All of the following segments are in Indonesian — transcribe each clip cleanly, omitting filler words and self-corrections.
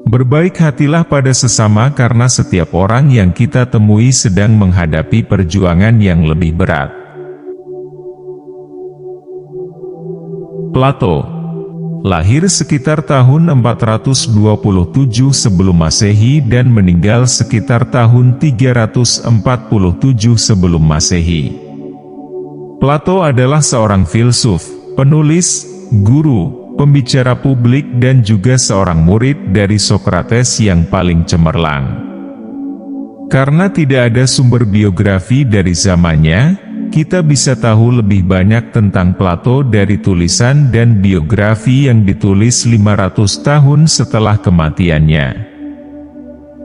Berbaik hatilah pada sesama karena setiap orang yang kita temui sedang menghadapi perjuangan yang lebih berat. Plato lahir sekitar tahun 427 sebelum Masehi dan meninggal sekitar tahun 347 sebelum Masehi. Plato adalah seorang filsuf, penulis, guru, pembicara publik dan juga seorang murid dari Sokrates yang paling cemerlang. Karena tidak ada sumber biografi dari zamannya, kita bisa tahu lebih banyak tentang Plato dari tulisan dan biografi yang ditulis 500 tahun setelah kematiannya.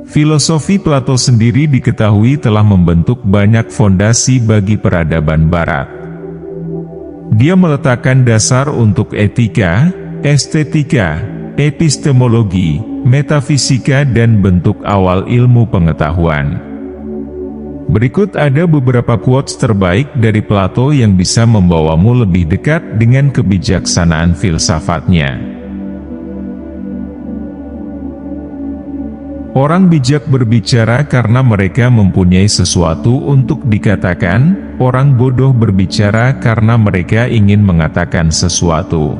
Filosofi Plato sendiri diketahui telah membentuk banyak fondasi bagi peradaban Barat. Dia meletakkan dasar untuk etika, estetika, epistemologi, metafisika dan bentuk awal ilmu pengetahuan. Berikut ada beberapa quotes terbaik dari Plato yang bisa membawamu lebih dekat dengan kebijaksanaan filsafatnya. Orang bijak berbicara karena mereka mempunyai sesuatu untuk dikatakan, orang bodoh berbicara karena mereka ingin mengatakan sesuatu.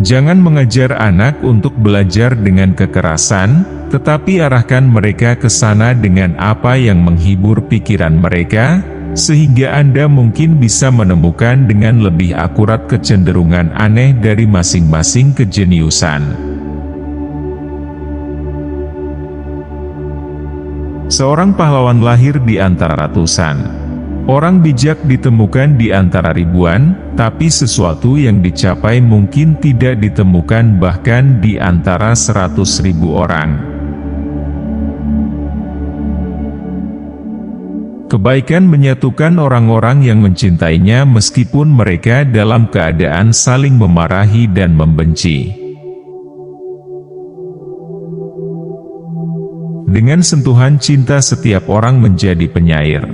Jangan mengajar anak untuk belajar dengan kekerasan, tetapi arahkan mereka ke sana dengan apa yang menghibur pikiran mereka, sehingga Anda mungkin bisa menemukan dengan lebih akurat kecenderungan aneh dari masing-masing kejeniusan. Seorang pahlawan lahir di antara ratusan. Orang bijak ditemukan di antara ribuan, tapi sesuatu yang dicapai mungkin tidak ditemukan bahkan di antara 100.000 orang. Kebaikan menyatukan orang-orang yang mencintainya meskipun mereka dalam keadaan saling memarahi dan membenci. Dengan sentuhan cinta setiap orang menjadi penyair.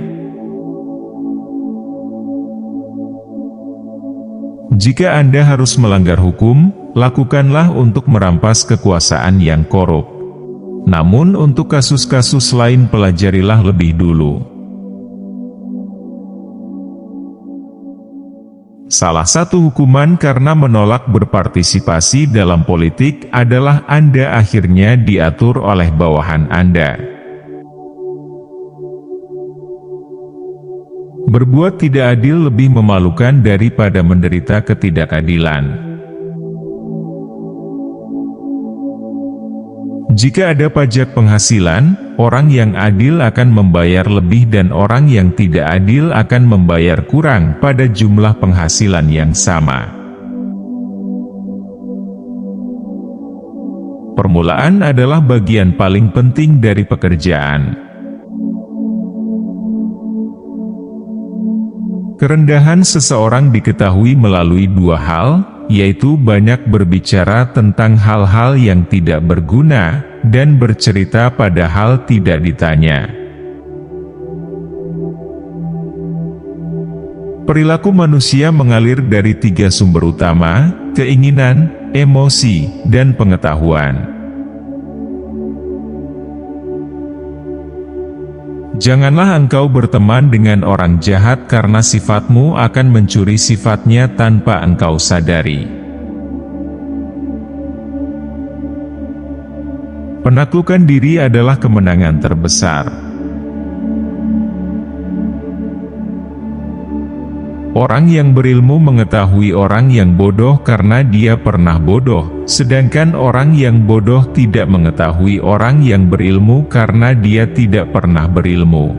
Jika Anda harus melanggar hukum, lakukanlah untuk merampas kekuasaan yang korup. Namun untuk kasus-kasus lain pelajarilah lebih dulu. Salah satu hukuman karena menolak berpartisipasi dalam politik adalah Anda akhirnya diatur oleh bawahan Anda. Berbuat tidak adil lebih memalukan daripada menderita ketidakadilan. Jika ada pajak penghasilan, orang yang adil akan membayar lebih dan orang yang tidak adil akan membayar kurang pada jumlah penghasilan yang sama. Permulaan adalah bagian paling penting dari pekerjaan. Kerendahan seseorang diketahui melalui dua hal, yaitu banyak berbicara tentang hal-hal yang tidak berguna, dan bercerita padahal tidak ditanya. Perilaku manusia mengalir dari tiga sumber utama, keinginan, emosi, dan pengetahuan. Janganlah engkau berteman dengan orang jahat karena sifatmu akan mencuri sifatnya tanpa engkau sadari. Penaklukan diri adalah kemenangan terbesar. Orang yang berilmu mengetahui orang yang bodoh karena dia pernah bodoh, sedangkan orang yang bodoh tidak mengetahui orang yang berilmu karena dia tidak pernah berilmu.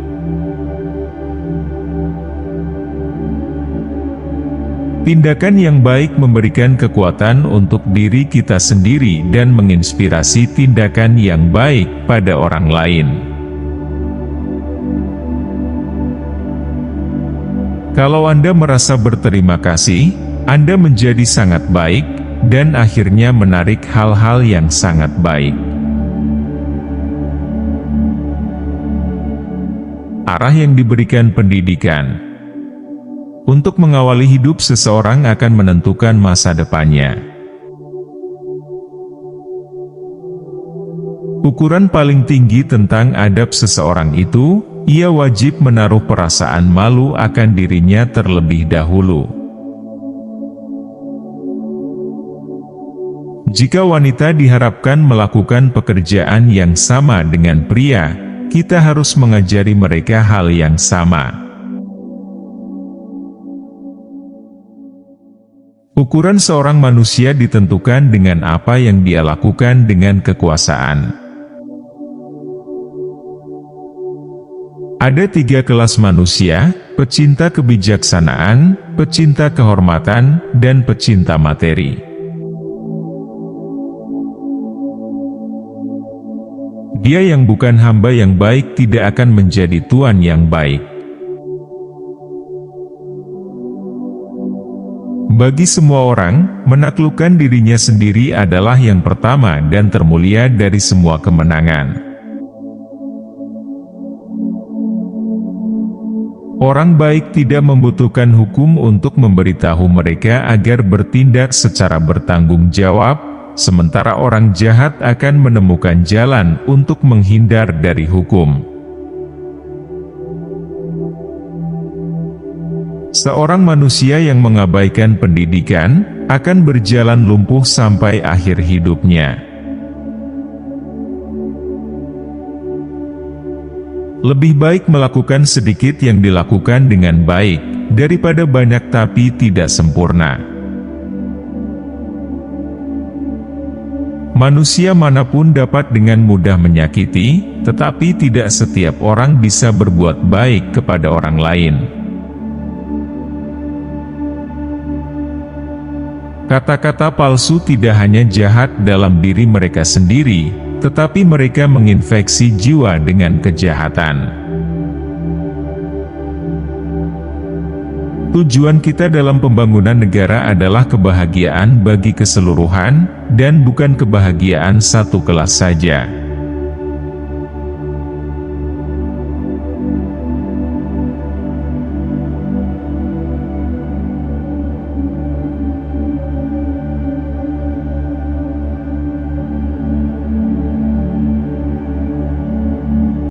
Tindakan yang baik memberikan kekuatan untuk diri kita sendiri dan menginspirasi tindakan yang baik pada orang lain. Kalau Anda merasa berterima kasih, Anda menjadi sangat baik, dan akhirnya menarik hal-hal yang sangat baik. Arah yang diberikan pendidikan. Untuk mengawali hidup seseorang akan menentukan masa depannya. Ukuran paling tinggi tentang adab seseorang itu, ia wajib menaruh perasaan malu akan dirinya terlebih dahulu. Jika wanita diharapkan melakukan pekerjaan yang sama dengan pria, kita harus mengajari mereka hal yang sama. Ukuran seorang manusia ditentukan dengan apa yang dia lakukan dengan kekuasaan. Ada 3 kelas manusia: pecinta kebijaksanaan, pecinta kehormatan, dan pecinta materi. Dia yang bukan hamba yang baik tidak akan menjadi tuan yang baik. Bagi semua orang, menaklukkan dirinya sendiri adalah yang pertama dan termulia dari semua kemenangan. Orang baik tidak membutuhkan hukum untuk memberitahu mereka agar bertindak secara bertanggung jawab, sementara orang jahat akan menemukan jalan untuk menghindar dari hukum. Seorang manusia yang mengabaikan pendidikan, akan berjalan lumpuh sampai akhir hidupnya. Lebih baik melakukan sedikit yang dilakukan dengan baik, daripada banyak tapi tidak sempurna. Manusia manapun dapat dengan mudah menyakiti, tetapi tidak setiap orang bisa berbuat baik kepada orang lain. Kata-kata palsu tidak hanya jahat dalam diri mereka sendiri, tetapi mereka menginfeksi jiwa dengan kejahatan. Tujuan kita dalam pembangunan negara adalah kebahagiaan bagi keseluruhan, dan bukan kebahagiaan satu kelas saja.